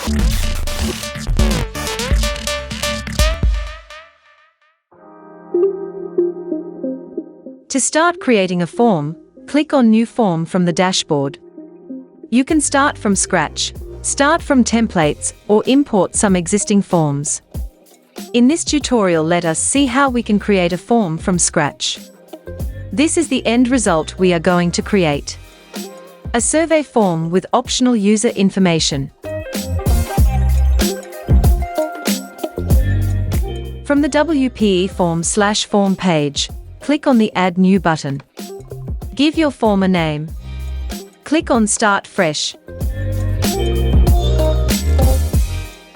To start creating a form, click on New Form from the dashboard. You can start from scratch, start from templates, or import some existing forms. In this tutorial, let us see how we can create a form from scratch. This is the end result we are going to create. A survey form with optional user information. From the WPEForm page, click on the Add New button. Give your form a name. Click on Start Fresh.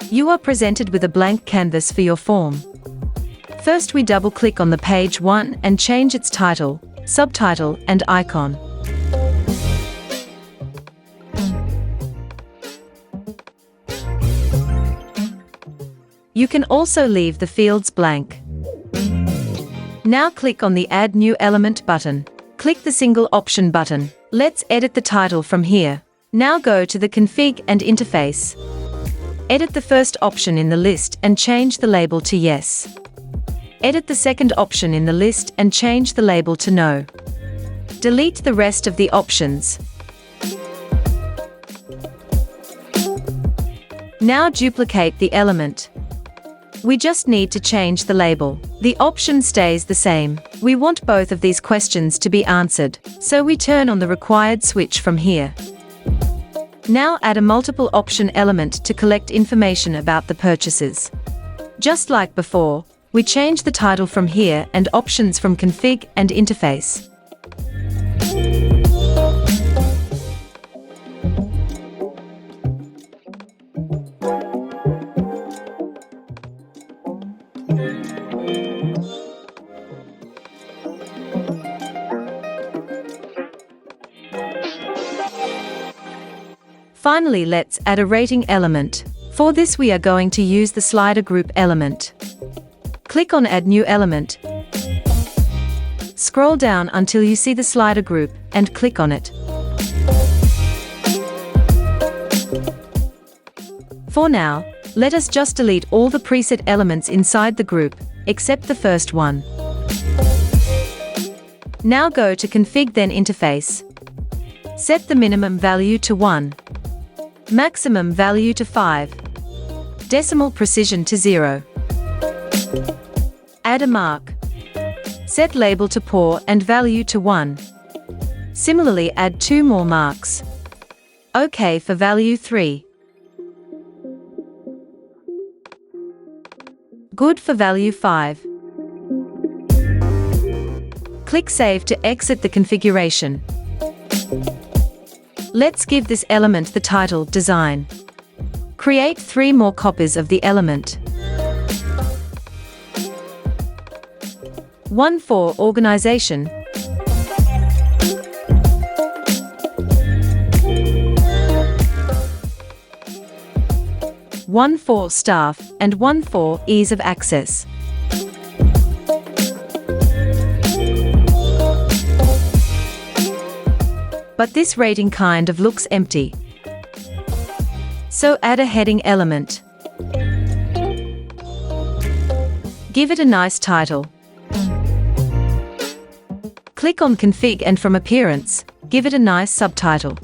You are presented with a blank canvas for your form. First, we double-click on the page 1 and change its title, subtitle, and icon. You can also leave the fields blank. Now click on the Add New Element button. Click the single option button. Let's edit the title from here. Now go to the Config and Interface. Edit the first option in the list and change the label to Yes. Edit the second option in the list and change the label to No. Delete the rest of the options. Now duplicate the element. We just need to change the label. The option stays the same. We want both of these questions to be answered, so we turn on the required switch from here. Now add a multiple option element to collect information about the purchases. Just like before, we change the title from here and options from Config and Interface. Finally, let's add a rating element. For this, we are going to use the slider group element. Click on Add New Element. Scroll down until you see the slider group and click on it. For now, let us just delete all the preset elements inside the group, except the first one. Now go to Config, then Interface. Set the minimum value to 1. Maximum value to 5. Decimal precision to 0. Add a mark. Set label to poor and value to 1. Similarly, add 2 more marks. OK for value 3. Good for value 5. Click Save to exit the configuration. Let's give this element the title Design. Create 3 more copies of the element. One for Organization, one for Staff, and one for Ease of Access. But this rating kind of looks empty. So add a heading element. Give it a nice title. Click on Config and from Appearance, give it a nice subtitle.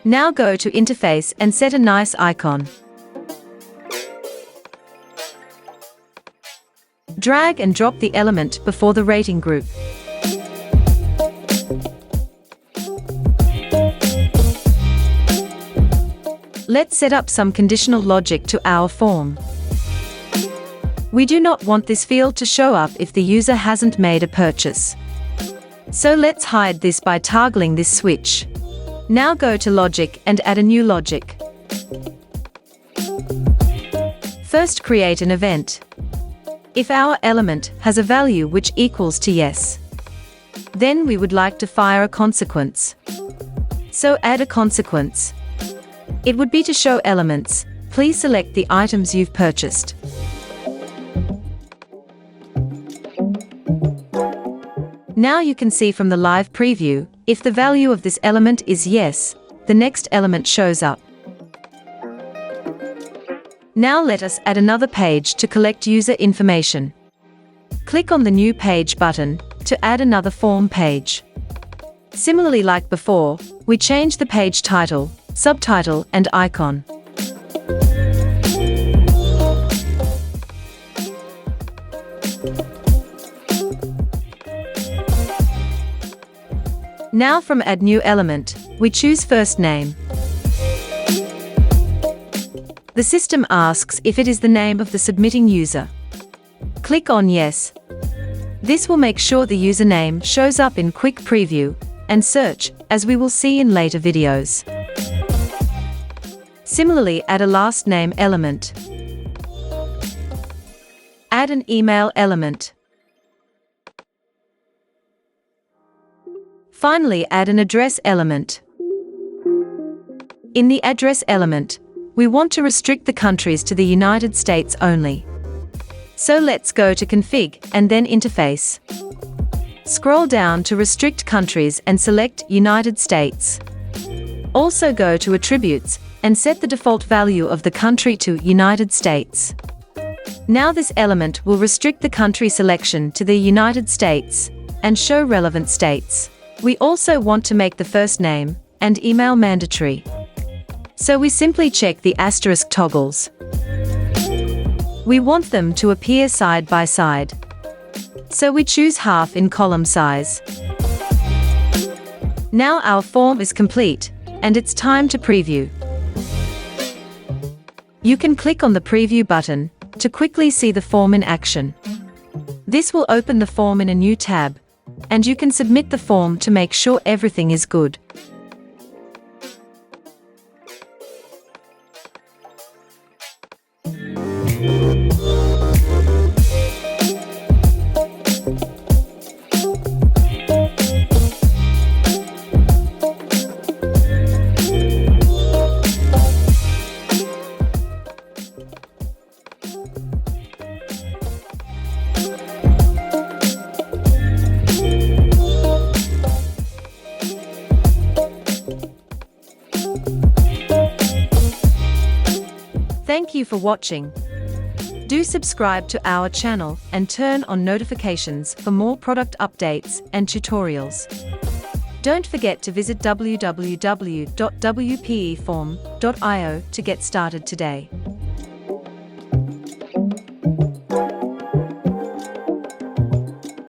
Now go to Interface and set a nice icon. Drag and drop the element before the rating group. Let's set up some conditional logic to our form. We do not want this field to show up if the user hasn't made a purchase. So let's hide this by toggling this switch. Now go to Logic and add a new logic. First, create an event. If our element has a value which equals to yes, then we would like to fire a consequence. So add a consequence. It would be to show elements. Please select the items you've purchased. Now you can see from the live preview, if the value of this element is yes, the next element shows up. Now let us add another page to collect user information. Click on the New Page button to add another form page. Similarly like before, we change the page title, subtitle, and icon. Now from Add New Element, we choose First Name. The system asks if it is the name of the submitting user. Click on Yes. This will make sure the username shows up in Quick Preview and Search, as we will see in later videos. Similarly, add a last name element. Add an email element. Finally, add an address element. In the address element, we want to restrict the countries to the United States only. So let's go to Config and then Interface. Scroll down to Restrict Countries and select United States. Also go to Attributes and set the default value of the country to United States. Now this element will restrict the country selection to the United States and show relevant states. We also want to make the first name and email mandatory. So we simply check the asterisk toggles. We want them to appear side by side. So we choose half in column size. Now our form is complete, and it's time to preview. You can click on the Preview button to quickly see the form in action. This will open the form in a new tab, and you can submit the form to make sure everything is good. Thank you for watching. Do subscribe to our channel and turn on notifications for more product updates and tutorials. Don't forget to visit www.wpeform.io to get started today.